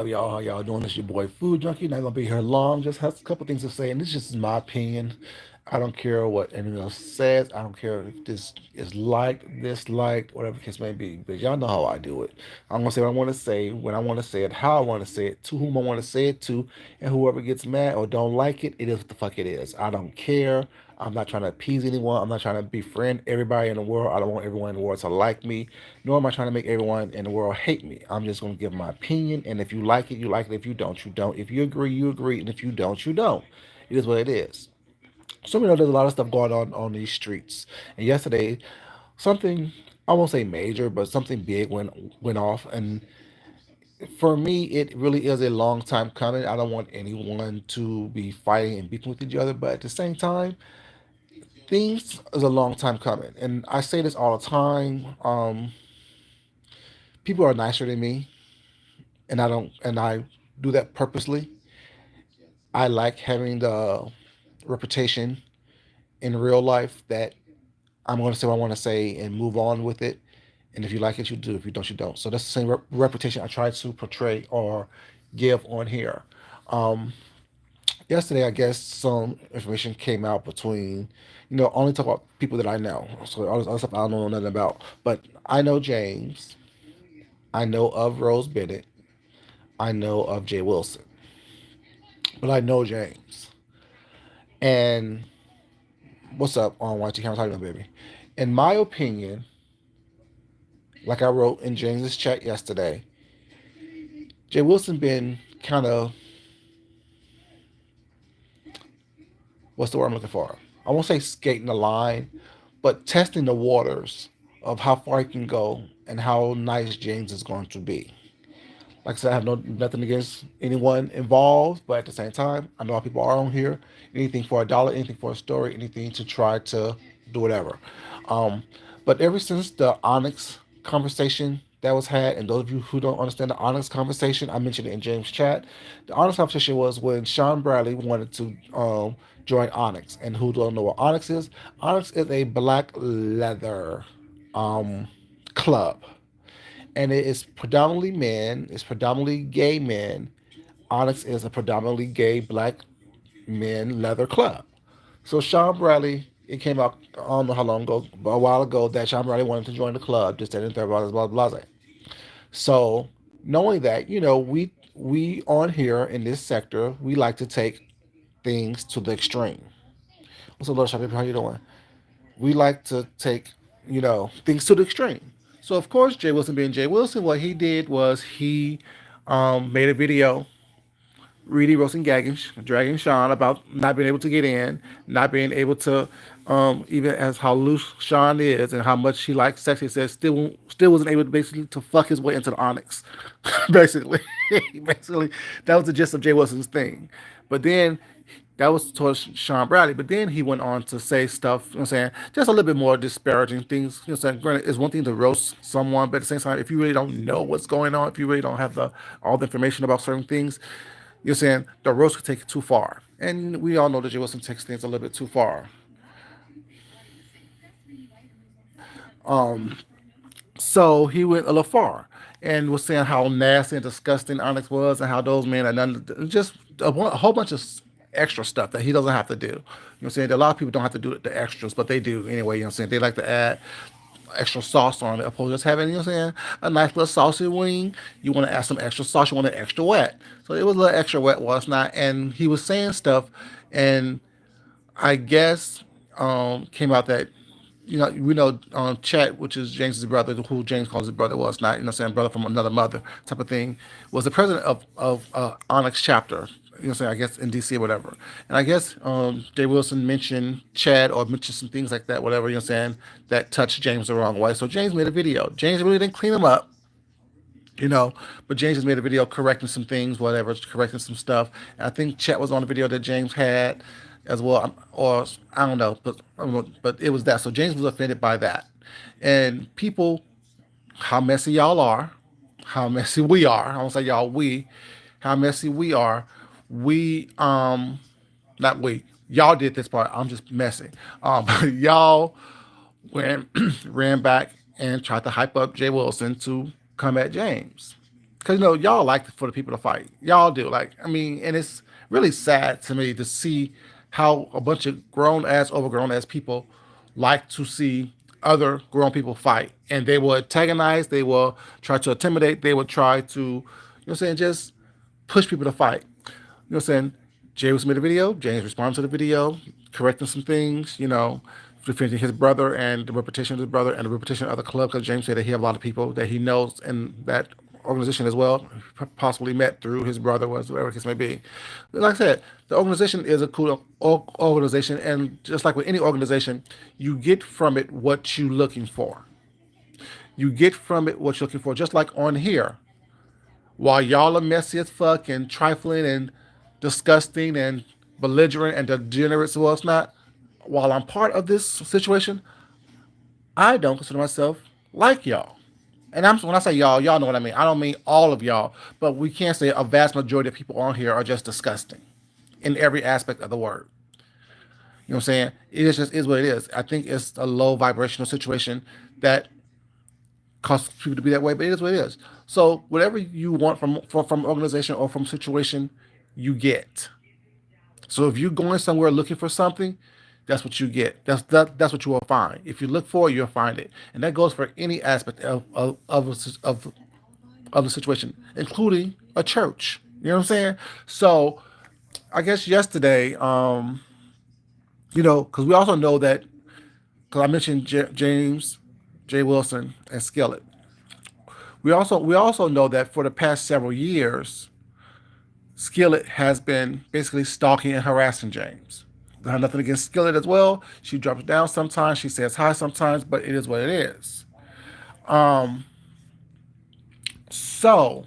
Y'all? How y'all doing? This your boy Food Junkie. Not gonna be here long. Just has a couple things to say, and this is just my opinion. I don't care what anyone else says. I don't care if this is liked, disliked, whatever the case may be. But y'all know how I do it. I'm gonna say what I want to say, when I want to say it, how I want to say it, to whom I want to say it to, and whoever gets mad or don't like it, it is what the fuck it is. I don't care. I'm not trying to appease anyone. I'm not trying to befriend everybody in the world. I don't want everyone in the world to like me, nor am I trying to make everyone in the world hate me. I'm just going to give my opinion, and if you like it, you like it. If you don't, you don't. If you agree, you agree, and if you don't, you don't. It is what it is. So we know there's a lot of stuff going on these streets. And yesterday, something, I won't say major, but something big went off, and for me, it really is a long time coming. I don't want anyone to be fighting and beefing with each other, but at the same time, things is a long time coming, and I say this all the time. People are nicer than me, and I do that purposely. I like having the reputation in real life that I'm going to say what I want to say and move on with it. And if you like it, you do. If you don't, you don't. So that's the same reputation I try to portray or give on here. Um, Yesterday, I guess some information came out between, only talk about people that I know. So all this other stuff I don't know nothing about. But I know James. I know of Rose Bennett. I know of Jay Wilson. But I know James. And what's up on YT Camera Talking Baby? In my opinion, like I wrote in James's chat yesterday, Jay Wilson been kind of, what's the word I'm looking for? I won't say skating the line, but testing the waters of how far he can go and how nice James is going to be. Like I said, I have nothing against anyone involved, but at the same time, I know how people are on here. Anything for a dollar, anything for a story, anything to try to do whatever. Um, but ever since the Onyx conversation that was had, and those of you who don't understand the Onyx conversation, I mentioned it in James' chat. The Onyx conversation was when Sean Bradley wanted to join Onyx, and who don't know what Onyx is? Onyx is a black leather um, club, and it is predominantly men. It's predominantly gay men. Onyx is a predominantly gay black men leather club. So Sean Bradley, it came out, I don't know how long ago, but a while ago, that Sean Bradley wanted to join the club, just that and third, blah blah blah blah. So knowing that, we on here in this sector, we like to take things to the extreme. What's up, little shop people? How you doing? We like to take, things to the extreme. So of course, Jay Wilson being Jay Wilson, what he did was he made a video really roasting, gagging, dragging Sean about not being able to get in, not being able to, even as how loose Sean is and how much he likes sex. He says still wasn't able to basically to fuck his way into the Onyx. Basically, basically that was the gist of Jay Wilson's thing. But then that was towards Sean Bradley. But then he went on to say stuff, you know what I'm saying, just a little bit more disparaging things. You know what I'm saying? Granted, it's one thing to roast someone, but at the same time, if you really don't know what's going on, if you really don't have all the information about certain things, you're saying the roast could take it too far. And we all know that Jay Wilson takes things a little bit too far. So he went a little far and was saying how nasty and disgusting Onyx was and how those men are none, just a whole bunch of extra stuff that he doesn't have to do. You know what I'm saying? A lot of people don't have to do the extras, but they do anyway. You know what I'm saying? They like to add extra sauce on it, opposed to just having, you know what I'm saying, a nice little saucy wing. You want to add some extra sauce, you want it extra wet. So it was a little extra wet, was not. And he was saying stuff, and I guess came out that we know Chet, which is James's brother, who James calls his brother, was not, saying, brother from another mother type of thing, was the president of Onyx chapter. Saying, I guess in DC or whatever. And I guess Jay Wilson mentioned Chad or mentioned some things like that, whatever, saying, that touched James the wrong way. So James made a video. James really didn't clean him up, but James just made a video correcting some things, whatever, correcting some stuff. And I think Chet was on the video that James had as well, or I don't know, but it was that. So James was offended by that, and people, how messy y'all are, how messy we are. I don't say y'all, we, how messy we are. We not we. Y'all did this part. I'm just messy. Y'all ran ran back and tried to hype up Jay Wilson to come at James. because y'all like for the people to fight. Y'all do. Like, I mean, and it's really sad to me to see how a bunch of grown ass, overgrown ass people like to see other grown people fight, and they will antagonize. They will try to intimidate. They will try to, what I'm saying, just push people to fight. What I'm saying, James made a video. James responded to the video, correcting some things. Defending his brother and the reputation of his brother and the reputation of the club. Because James said that he have a lot of people that he knows in that organization as well, possibly met through his brother, was whatever the case may be. But like I said, the organization is a cool organization, and just like with any organization, you get from it what you're looking for. You get from it what you're looking for. Just like on here, while y'all are messy as fuck and trifling and disgusting and belligerent and degenerate, so it's not. While I'm part of this situation, I don't consider myself like y'all. And when I say y'all know what I mean. I don't mean all of y'all, but we can't say a vast majority of people on here are just disgusting in every aspect of the word. You know what I'm saying? It is just is what it is. I think it's a low vibrational situation that causes people to be that way, but it is what it is. So whatever you want from organization or from situation, you get. So if you're going somewhere looking for something, that's what you get. That's what you will find. If you look for it, you'll find it, and that goes for any aspect of the situation, including a church. You know what I'm saying? So I guess yesterday, because we also know that, because I mentioned James, J. Wilson, and Skillet. We also know that for the past several years, Skillet has been basically stalking and harassing James. I have nothing against Skillet as well. She drops down sometimes. She says hi sometimes, but it is what it is. Um, so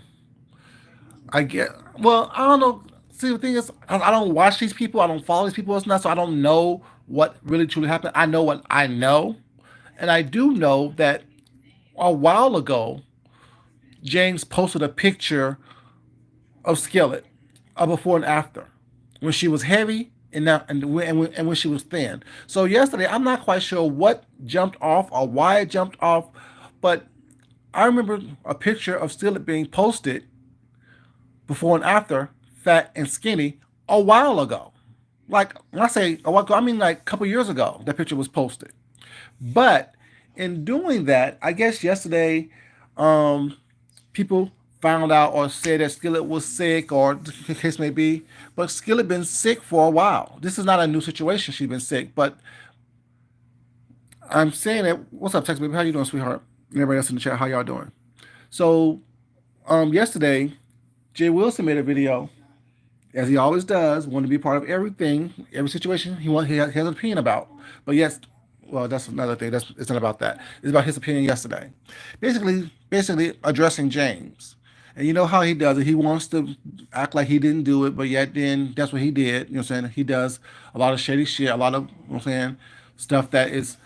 I get. Well, I don't know. See, the thing is, I don't watch these people. I don't follow these people. It's not so I don't know what really truly happened. I know what I know, and I do know that a while ago, James posted a picture of Skillet, a before and after, when she was heavy and when she was thin. So yesterday, I'm not quite sure what jumped off or why it jumped off, but I remember a picture of Skillet being posted before and after, fat and skinny, a while ago. Like when I say a while ago, I mean like a couple years ago. That picture was posted. But in doing that, I guess yesterday, um, people found out or said that Skillet was sick, or the case may be. But Skillet been sick for a while. This is not a new situation. She's been sick, but I'm saying that. What's up, Tex baby? How you doing, sweetheart? And everybody else in the chat, how y'all doing? So, yesterday, Jay Wilson made a video, as he always does, wanting to be part of everything, every situation he has an opinion about. But yes, well, that's another thing. It's not about that. It's about his opinion yesterday. Basically addressing James. And you know how he does it. He wants to act like he didn't do it, but yet then that's what he did. You know what I'm saying? He does a lot of shady shit, a lot of, you know what I'm saying, stuff that is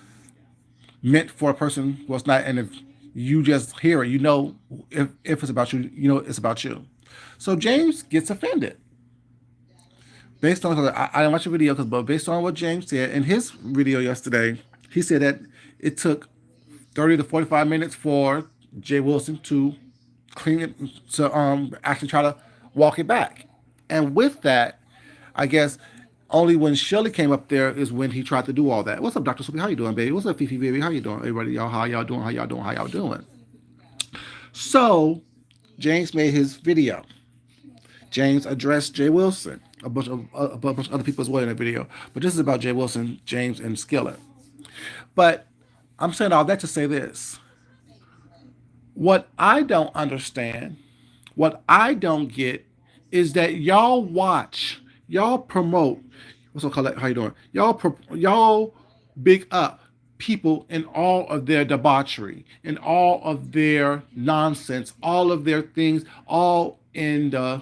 meant for a person who it's not. And if you just hear it, if it's about you, it's about you. So James gets offended based on, I didn't watch the video, but based on what James said in his video yesterday, he said that it took 30 to 45 minutes for Jay Wilson to clean it, to actually try to walk it back. And with that, I guess only when Shelly came up there is when he tried to do all that. What's up, Dr. Sophie? How you doing, baby? What's up, Fifi, baby? How you doing? Everybody, y'all, how y'all doing? How y'all doing? How y'all doing? So, James made his video. James addressed Jay Wilson, a bunch of other people as well in the video. But this is about Jay Wilson, James, and Skillet. But I'm saying all that to say this. What I don't understand, what I don't get, is that y'all promote. What's up, Colette? How you doing? Y'all big up people in all of their debauchery, in all of their nonsense, all of their things, all in the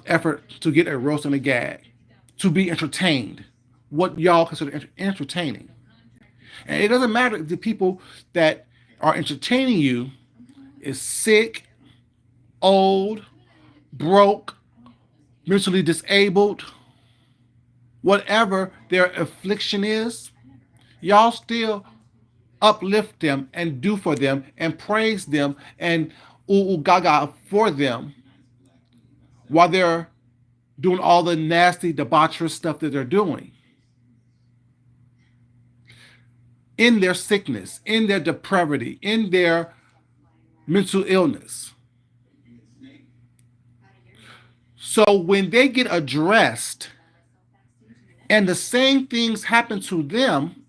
effort to get a roast and a gag, to be entertained. What y'all consider entertaining. And it doesn't matter if the people that are entertaining you is sick, old, broke, mentally disabled, whatever their affliction is, y'all still uplift them and do for them and praise them and ooh, ooh gaga for them while they're doing all the nasty, debaucherous stuff that they're doing in their sickness, in their depravity, in their mental illness. So when they get addressed and the same things happen to them,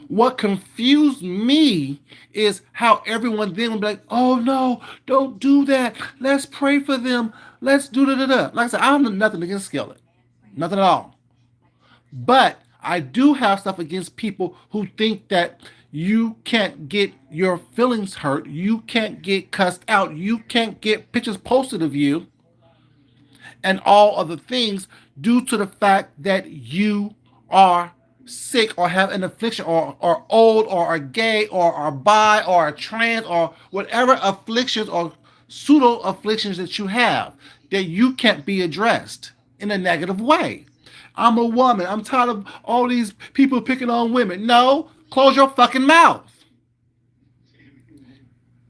what confused me is how everyone then will be like, oh no, don't do that. Let's pray for them. Let's do da da da. Like I said, I don't know nothing against Skillet. Nothing at all. But I do have stuff against people who think that you can't get your feelings hurt. You can't get cussed out. You can't get pictures posted of you and all other things due to the fact that you are sick or have an affliction or are old or are gay or are bi or are trans or whatever afflictions or pseudo afflictions that you have that you can't be addressed in a negative way. I'm a woman. I'm tired of all these people picking on women. No, close your fucking mouth.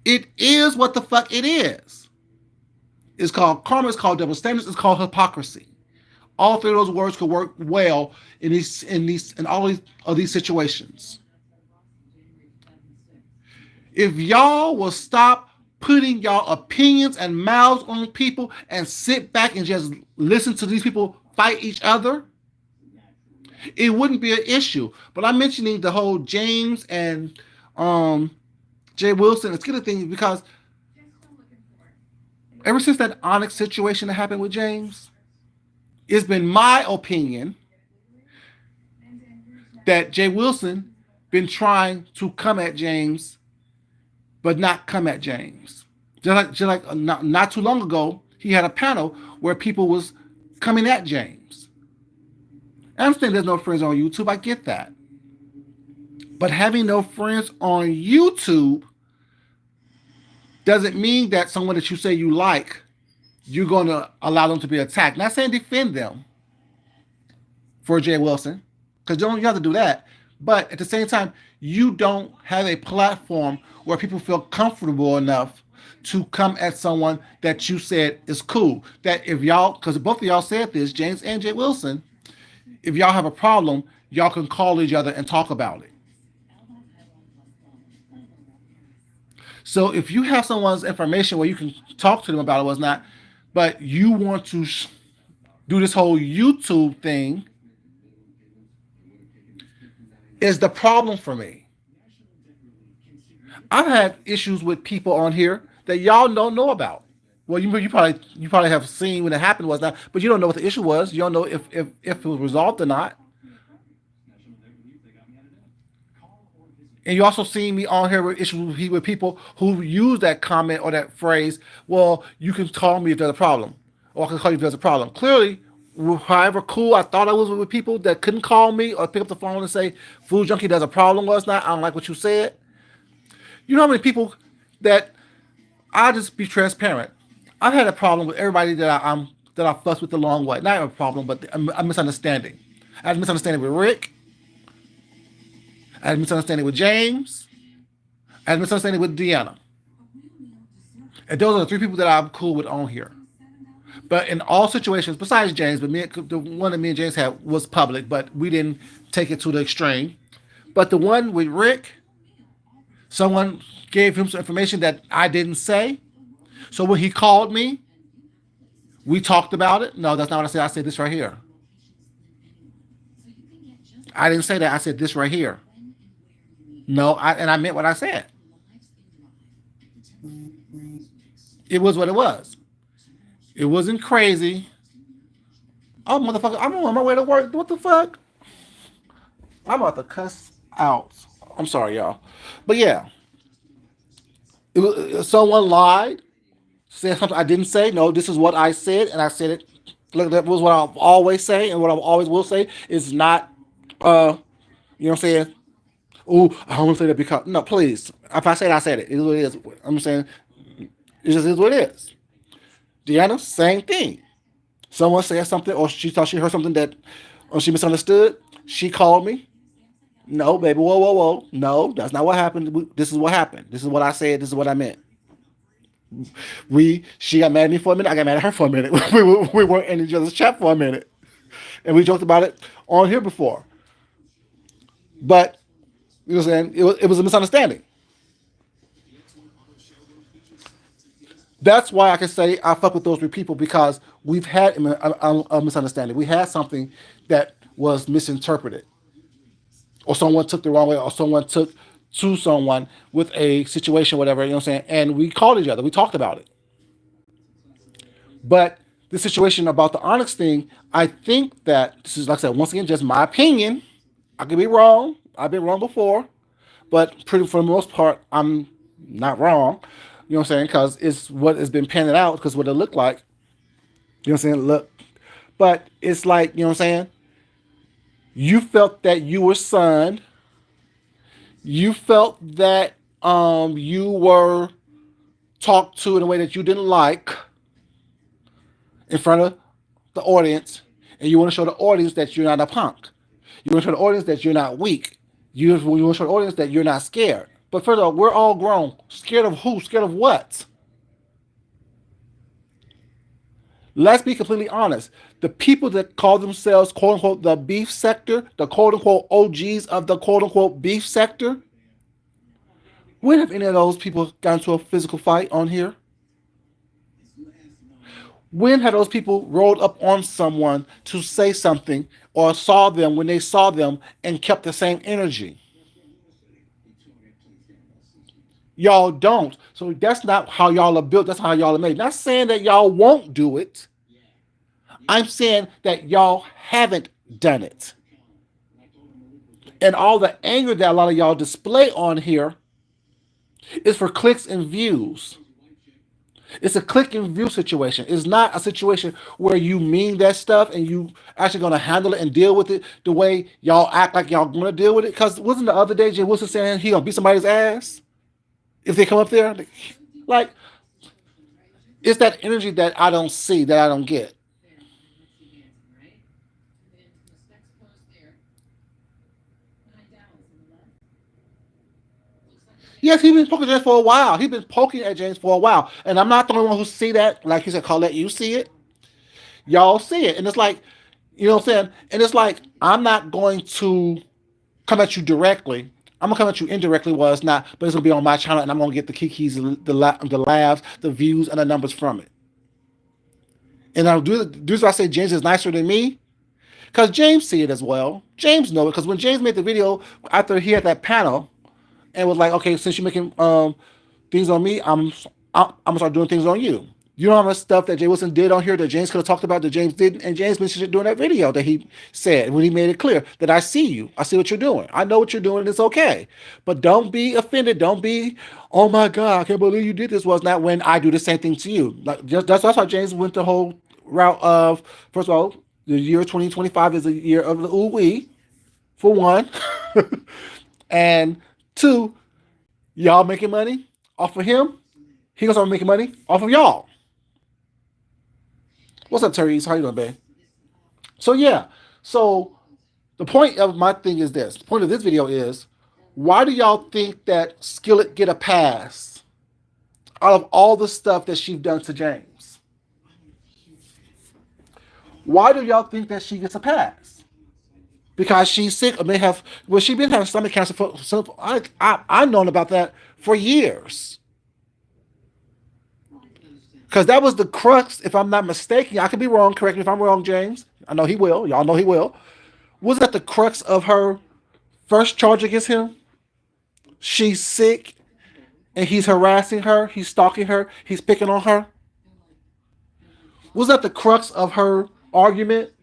It is what the fuck it is. It's called karma, it's called double standards, it's called hypocrisy. All three of those words could work well in all of these situations. If y'all will stop putting y'all opinions and mouths on people and sit back and just listen to these people fight each other, it wouldn't be an issue. But I'm mentioning the whole James and Jay Wilson and Skinner thing because ever since that Onyx situation that happened with James, it's been my opinion that Jay Wilson been trying to come at James, but not come at James. Just like not too long ago, he had a panel where people was coming at James. I understand there's no friends on YouTube. I get that. But having no friends on YouTube doesn't mean that someone that you say you like, you're going to allow them to be attacked. Not saying defend them for Jay Wilson, because you have to do that. But at the same time, you don't have a platform where people feel comfortable enough to come at someone that you said is cool. That if y'all, because both of y'all said this, James and Jay Wilson, if y'all have a problem, y'all can call each other and talk about it. So if you have someone's information where you can talk to them about it, what's not, but you want to do this whole YouTube thing, is the problem for me. I've had issues with people on here that y'all don't know about. Well, you probably have seen when it happened was not, but you don't know what the issue was. You don't know if it was resolved or not. And you also see me on here with issues with people who use that comment or that phrase. Well, you can call me if there's a problem, or I can call you if there's a problem. Clearly, however cool I thought I was with people that couldn't call me or pick up the phone and say, "Food Junkie, there's a problem." Was not. I don't like what you said. You know how many people that I'll just be transparent. I've had a problem with everybody that I fuss with the long way. Not a problem, but a misunderstanding. I had a misunderstanding with Rick. I had a misunderstanding with James. I had a misunderstanding with Deanna. And those are the three people that I'm cool with on here. But in all situations, besides James, but the one that me and James had was public, but we didn't take it to the extreme. But the one with Rick, someone gave him some information that I didn't say. So when he called me, we talked about it. No, that's not what I said. I said this right here. I didn't say that. I said this right here. No, and I meant what I said. It was what it was. It wasn't crazy. Oh, motherfucker, I'm on my way to work. What the fuck? I'm about to cuss out. I'm sorry, y'all. But yeah, someone lied, said something I didn't say. No, this is what I said, and I said it. Look, that was what I'll always say, and what I always will say is not, you know what I'm saying? Oh, I don't want to say that because no, please. If I said it, I said it. It is what it is. I'm saying it just is what it is. Deanna, same thing. Someone said something, or she thought she heard something that, or she misunderstood. She called me. No, baby, whoa, whoa, whoa. No, that's not what happened. This is what happened. This is what I said. This is what I meant. She got mad at me for a minute. I got mad at her for a minute. We weren't in each other's chat for a minute, and we joked about it on here before. But you know what I'm saying? It was a misunderstanding. That's why I can say I fuck with those three people because we've had a misunderstanding. We had something that was misinterpreted, or someone took the wrong way, or someone took to someone with a situation, whatever. You know what I'm saying? And we called each other. We talked about it. But the situation about the Onyx thing, I think that this is, like I said, once again, just my opinion. I could be wrong. I've been wrong before, but pretty for the most part, I'm not wrong. You know what I'm saying? Because it's what has been painted out. Because what it looked like. You know what I'm saying? Look, but it's like, you know what I'm saying? You felt that you were sunned. You felt that you were talked to in a way that you didn't like in front of the audience, and you want to show the audience that you're not a punk. You want to show the audience that you're not weak. You want to show the audience that you're not scared. But further, we're all grown. Scared of who? Scared of what? Let's be completely honest. The people that call themselves, quote unquote, the beef sector, the quote unquote OGs of the quote unquote beef sector, when have any of those people gotten into a physical fight on here? When have those people rolled up on someone to say something or saw them when they saw them and kept the same energy? Y'all don't. So that's not how y'all are built. That's how y'all are made. Not saying that y'all won't do it. I'm saying that y'all haven't done it. And all the anger that a lot of y'all display on here is for clicks and views. It's a click and view situation. It's not a situation where you mean that stuff and you actually gonna handle it and deal with it the way y'all act like y'all gonna deal with it. Cause wasn't the other day Jay Wilson saying he gonna beat somebody's ass if they come up there? Like it's that energy that I don't see, that I don't get. Yes, he's been poking James for a while. He's been poking at James for a while. And I'm not the only one who see that. Like you said, Colette, you see it. Y'all see it. And it's like, you know what I'm saying? And it's like, I'm not going to come at you directly. I'm gonna come at you indirectly. Well, it's not, but it's gonna be on my channel, and I'm gonna get the kikis, the laughs, the views, and the numbers from it. And I'll do this. I say James is nicer than me, because James see it as well. James know it, because when James made the video after he had that panel, and was like, okay, since you're making things on me, I'm gonna start doing things on you. You know how much stuff that Jay Wilson did on here that James could have talked about that James didn't, and James mentioned it during that video that he said when he made it clear that I see you, I see what you're doing, I know what you're doing, and it's okay. But don't be offended. Don't be, oh my God, I can't believe you did this. Was not when I do the same thing to you. Like that's why James went the whole route of first of all, the year 2025 is a year of the ooh wee, for one, and two, y'all making money off of him. He gonna start making money off of y'all. What's up, Therese? How you doing, babe? So yeah. So the point of my thing is this. The point of this video is, why do y'all think that Skillet get a pass out of all the stuff that she's done to James? Why do y'all think that she gets a pass? Because she's sick or may have, well, she's been having stomach cancer for, so I've known about that for years. Because that was the crux, if I'm not mistaken. I could be wrong. Correct me if I'm wrong, James. I know he will. Y'all know he will. Was that the crux of her first charge against him? She's sick and he's harassing her. He's stalking her. He's picking on her. Was that the crux of her argument?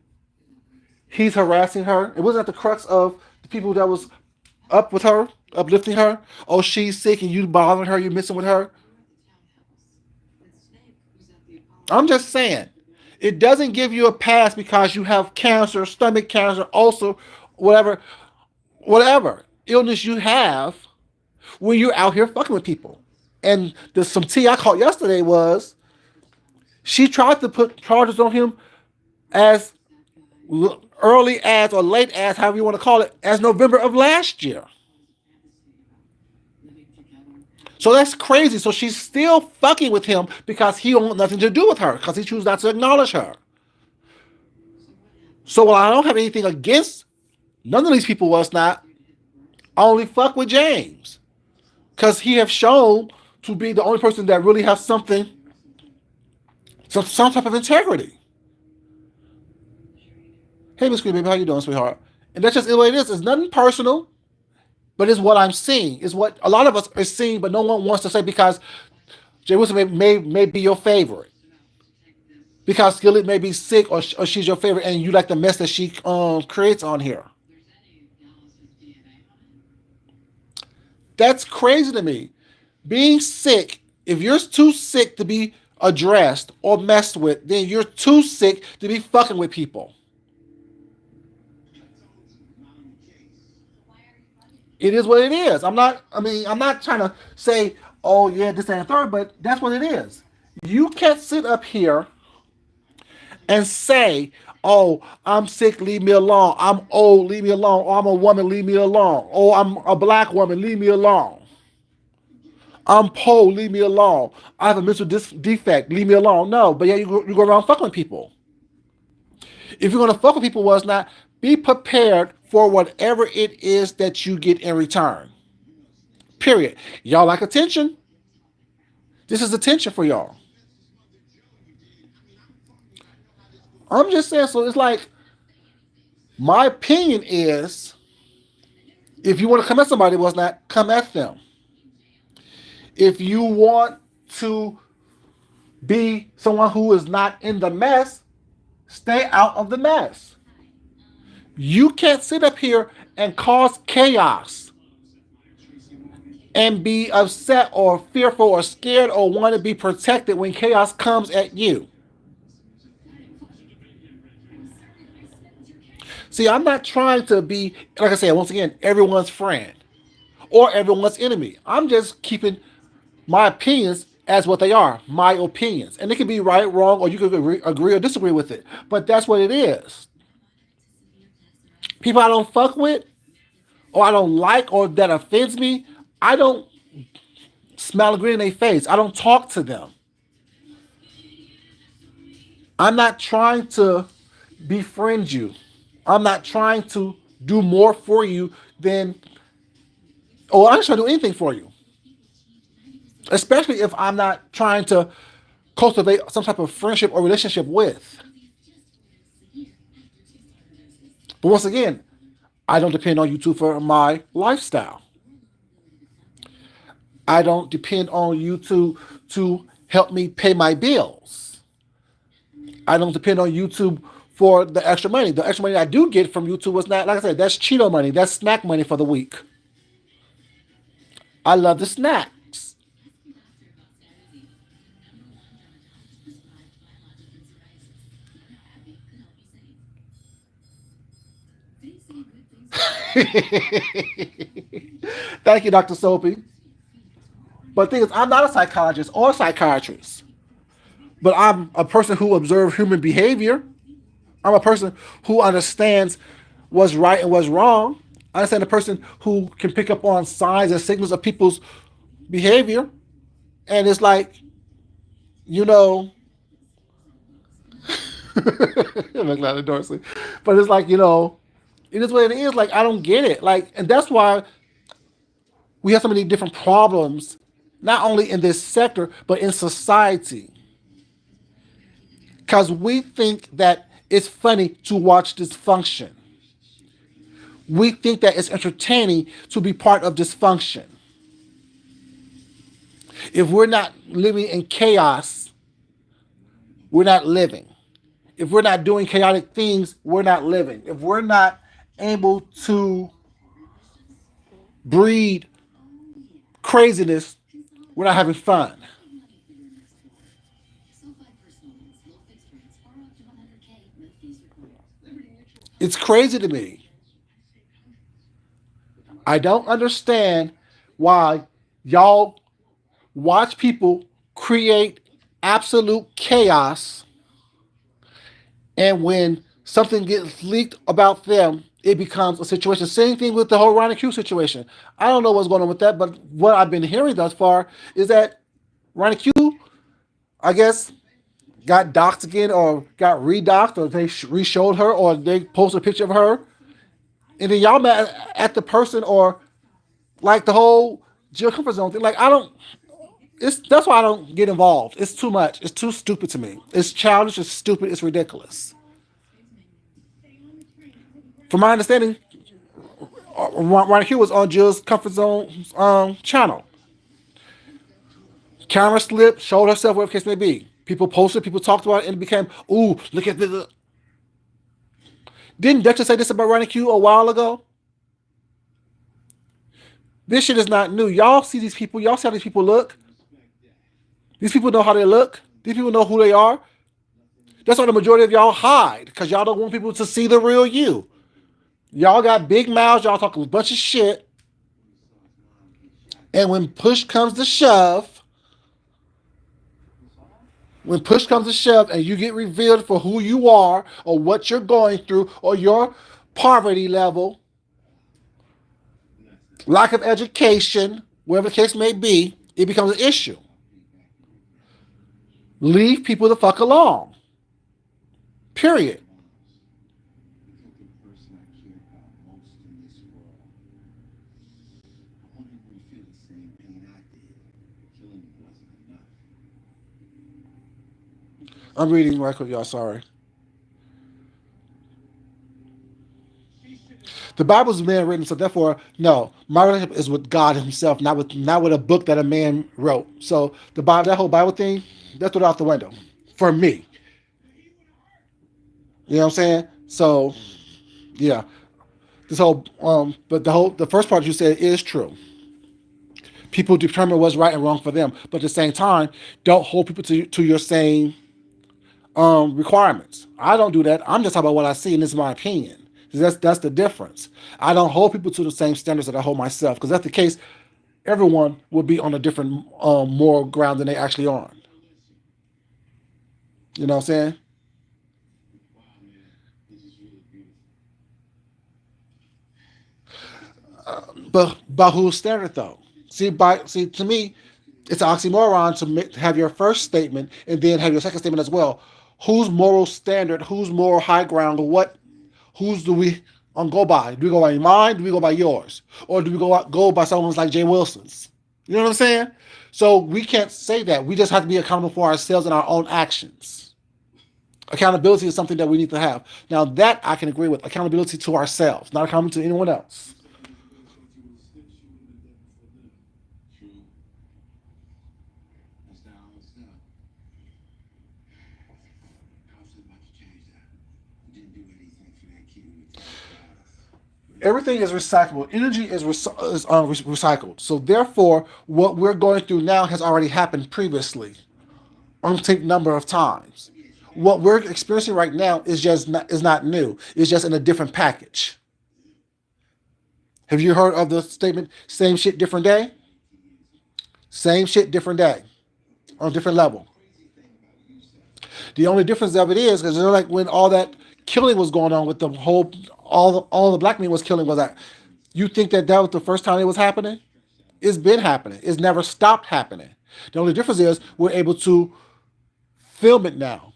He's harassing her. It wasn't that the crux of the people that was up with her, uplifting her. Oh, she's sick and you bothering her. You messing with her. I'm just saying, it doesn't give you a pass because you have cancer, stomach cancer, ulcer, whatever, whatever illness you have when you're out here fucking with people. And there's some tea I caught yesterday was she tried to put charges on him as early as or late as, however you want to call it, as November of last year. So that's crazy. So she's still fucking with him because he don't want nothing to do with her because he chooses not to acknowledge her. So while I don't have anything against none of these people, was not, I only fuck with James because he have shown to be the only person that really has something, some type of integrity. Hey, Miss Green, baby, how you doing, sweetheart? And that's just the way it is. It's nothing personal, but it's what I'm seeing. It's what a lot of us are seeing, but no one wants to say because Jay Wilson may be your favorite. Because Skillet may be sick or she's your favorite and you like the mess that she creates on here. That's crazy to me. Being sick, if you're too sick to be addressed or messed with, then you're too sick to be fucking with people. It is what it is. I'm not trying to say, oh yeah, this and third, but that's what it is. You can't sit up here and say, oh, I'm sick, leave me alone. I'm old, leave me alone. Oh, I'm a woman, leave me alone. Oh, I'm a black woman, leave me alone. I'm poor, leave me alone. I have a mental defect, leave me alone. No, but yeah, you go around fucking with people. If you're gonna fuck with people, was not, be prepared for whatever it is that you get in return. Period. Y'all like attention? This is attention for y'all. I'm just saying. So it's like my opinion is, if you want to come at somebody, was not, come at them. If you want to be someone who is not in the mess, stay out of the mess. You can't sit up here and cause chaos and be upset or fearful or scared or want to be protected when chaos comes at you. See, I'm not trying to be, like I said, once again, everyone's friend or everyone's enemy. I'm just keeping my opinions as what they are, my opinions. And it can be right, wrong, or you can agree or disagree with it. But that's what it is. People I don't fuck with, or I don't like, or that offends me, I don't smile and grin in their face. I don't talk to them. I'm not trying to befriend you. I'm not trying to do more for you than, or I'm not trying to do anything for you. Especially if I'm not trying to cultivate some type of friendship or relationship with. But once again, I don't depend on YouTube for my lifestyle. I don't depend on YouTube to help me pay my bills. I don't depend on YouTube for the extra money. The extra money I do get from YouTube was not, like I said, that's Cheeto money. That's snack money for the week. I love the snacks. Thank you, Dr. Soapy. But the thing is, I'm not a psychologist or a psychiatrist, but I'm a person who observes human behavior. I'm a person who understands what's right and what's wrong. I understand a person who can pick up on signs and signals of people's behavior. And it's like, you know, I'm glad Dorsey. But it's like, it is what it is. Like, I don't get it. Like, and that's why we have so many different problems, not only in this sector, but in society. Because we think that it's funny to watch dysfunction. We think that it's entertaining to be part of dysfunction. If we're not living in chaos, we're not living. If we're not doing chaotic things, we're not living. If we're not able to breed craziness, we're not having fun. It's crazy to me. I don't understand why y'all watch people create absolute chaos, and when something gets leaked about them, it becomes a situation. Same thing with the whole Ronnie Q situation. I don't know what's going on with that, but what I've been hearing thus far is that Ronnie Q, I guess, got doxxed again or got redoxed or they re-showed her or they posted a picture of her. And then y'all mad at the person or like the whole Jill comfort zone thing. Like I don't. It's that's why I don't get involved. It's too much. It's too stupid to me. It's childish. It's stupid. It's ridiculous. From my understanding, Ronnie Q was on Jill's comfort zone channel. Camera slipped, showed herself, whatever the case may be. People posted, people talked about it, and it became, ooh, look at this. Didn't Duchess say this about Ronnie Q a while ago? This shit is not new. Y'all see these people. Y'all see how these people look. These people know how they look. These people know who they are. That's why the majority of y'all hide, because y'all don't want people to see the real you. Y'all got big mouths. Y'all talking a bunch of shit. And when push comes to shove and you get revealed for who you are or what you're going through or your poverty level, lack of education, whatever the case may be, it becomes an issue. Leave people the fuck alone. Period. I'm reading right quick, y'all. Sorry. The Bible's man written, so therefore, no, my relationship is with God Himself, not with a book that a man wrote. So the Bible, that whole Bible thing, that's thrown out the window for me. You know what I'm saying? So yeah, the first part you said is true. People determine what's right and wrong for them, but at the same time, don't hold people to your same requirements. I don't do that. I'm just talking about what I see, and this is my opinion. That's the difference. I don't hold people to the same standards that I hold myself, because that's the case. Everyone would be on a different moral ground than they actually are on. You know what I'm saying? But by whose standard though? See to me, it's an oxymoron to have your first statement and then have your second statement as well. Whose moral standard? Whose moral high ground? What? Whose do we go by? Do we go by mine? Do we go by yours? Or do we go by someone's like Jay Wilson's? You know what I'm saying? So we can't say that. We just have to be accountable for ourselves and our own actions. Accountability is something that we need to have. Now that I can agree with. Accountability to ourselves, not accountability to anyone else. Everything is recyclable. Energy is recycled. So therefore, what we're going through now has already happened previously, umpteen number of times. What we're experiencing right now is not new. It's just in a different package. Have you heard of the statement "same shit, different day"? Same shit, different day, on a different level. The only difference of it is because like when all that killing was going on with the whole all the black men was killing was that you think that was the first time it was happening? It's been happening. It's never stopped happening. The only difference is we're able to film it now.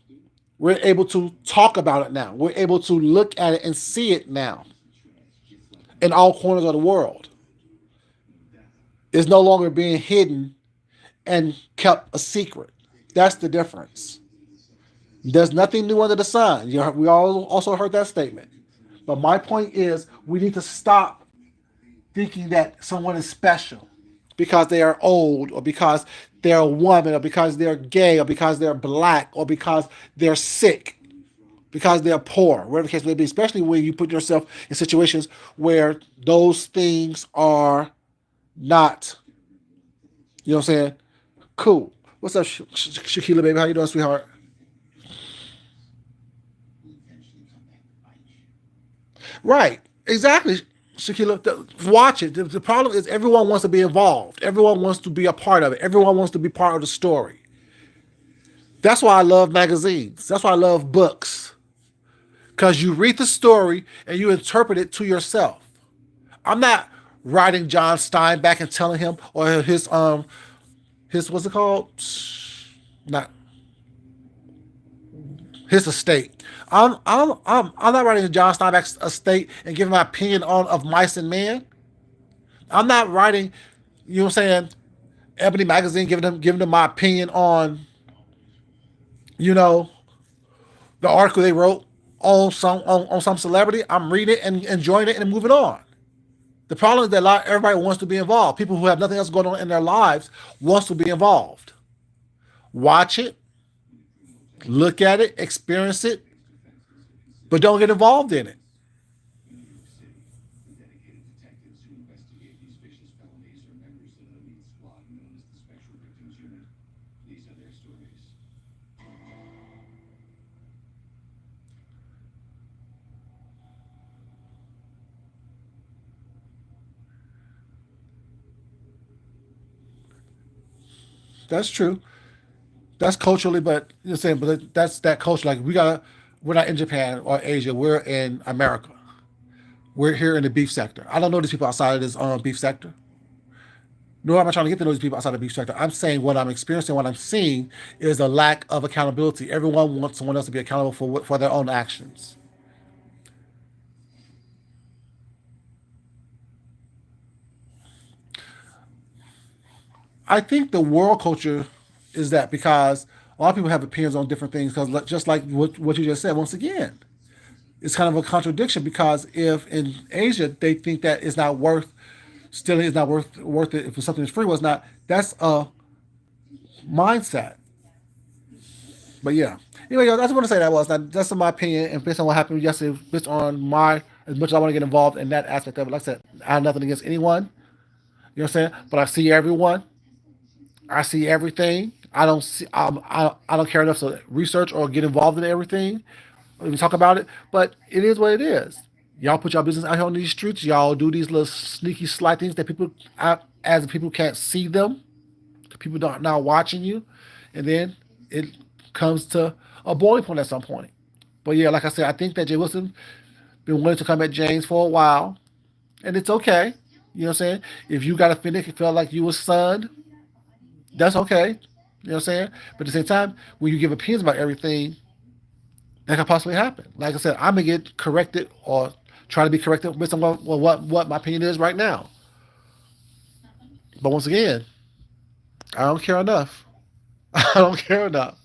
We're able to talk about it now. We're able to look at it and see it now in all corners of the world. It's no longer being hidden and kept a secret. That's the difference. There's nothing new under the sun. We all also heard that statement. But my point is, we need to stop thinking that someone is special because they are old or because they're a woman or because they're gay or because they're black or because they're sick, because they're poor, whatever the case may be, especially when you put yourself in situations where those things are not, you know what I'm saying? Cool. What's up, Shakila, baby? How you doing, sweetheart? Right. Exactly. Shakila, watch it. The problem is everyone wants to be involved. Everyone wants to be a part of it. Everyone wants to be part of the story. That's why I love magazines. That's why I love books. because you read the story and you interpret it to yourself. I'm not writing John Steinbeck and telling him, or his what's it called? Not his estate. I'm not writing John Steinbeck's estate and giving my opinion on of mice and men. I'm not writing, you know what I'm saying, Ebony Magazine giving them my opinion on, you know, the article they wrote on some celebrity. I'm reading it and enjoying it and moving on. The problem is that everybody wants to be involved. People who have nothing else going on in their lives wants to be involved. Watch it, look at it, experience it, but don't get involved in it. That's true. That's culturally, but you're saying, but that's that culture. Like we're not in Japan or Asia. We're in America. We're here in the beef sector. I don't know these people outside of this beef sector. Nor am I trying to get to know these people outside of the beef sector. I'm saying what I'm experiencing, what I'm seeing is a lack of accountability. Everyone wants someone else to be accountable for their own actions. I think the world culture is that because a lot of people have opinions on different things. Because just like what you just said, once again, it's kind of a contradiction. Because if in Asia they think that it's not worth stealing, it's not worth it if something is free, was not. That's a mindset. But yeah. Anyway, I just want to say that's my opinion, and based on what happened yesterday, based on my as much as I want to get involved in that aspect of it. Like I said, I have nothing against anyone. You know what I'm saying? But I see everyone. I see everything. I don't see. I don't care enough to research or get involved in everything. We talk about it, but it is what it is. Y'all put your business out here on these streets. Y'all do these little sneaky, slight things that people, as people can't see them. People don't now watching you, and then it comes to a boiling point at some point. But yeah, like I said, I think that Jay Wilson been willing to come at James for a while, and it's okay. You know what I'm saying? If you got offended, if you felt like you was sunned, that's okay. You know what I'm saying? But at the same time, when you give opinions about everything, that could possibly happen. Like I said, I'm gonna get corrected or try to be corrected based on what my opinion is right now. But once again, I don't care enough. I don't care enough.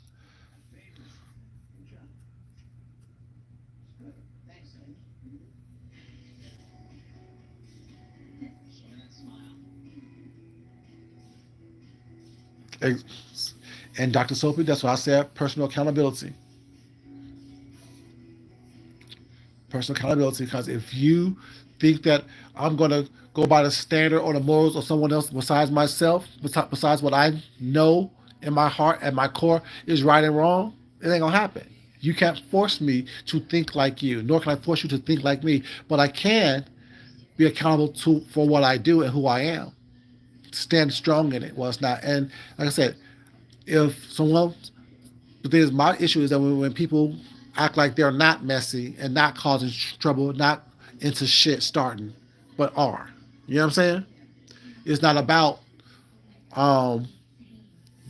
And Dr. Soapy, that's why I said personal accountability. Personal accountability, because if you think that I'm going to go by the standard or the morals of someone else besides myself, besides what I know in my heart and my core is right and wrong, it ain't going to happen. You can't force me to think like you, nor can I force you to think like me, but I can be accountable for what I do and who I am. Stand strong in it. Well, it's not. And like I said, if someone, the thing is, my issue is that when people act like they're not messy and not causing trouble, not into shit starting, but are. You know what I'm saying? It's not about um,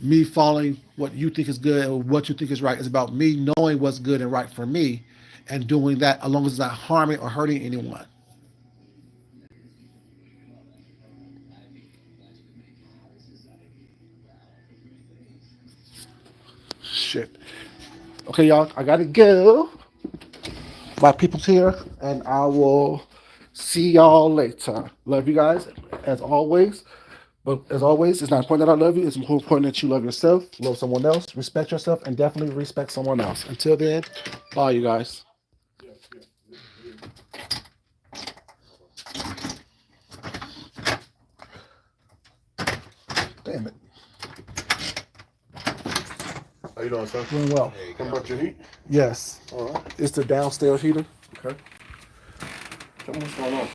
me following what you think is good or what you think is right. It's about me knowing what's good and right for me and doing that as long as it's not harming or hurting anyone. Shit. Okay, y'all, I gotta go. My people's here, and I will see y'all later. Love you guys, as always. But as always, it's not important that I love you. It's more important that you love yourself, love someone else, respect yourself, and definitely respect someone else. Until then, bye, you guys. Damn it. How you doing, sir? Doing well. Come about your heat? Yes. All right. It's the downstairs heater. Okay. Tell me what's going on.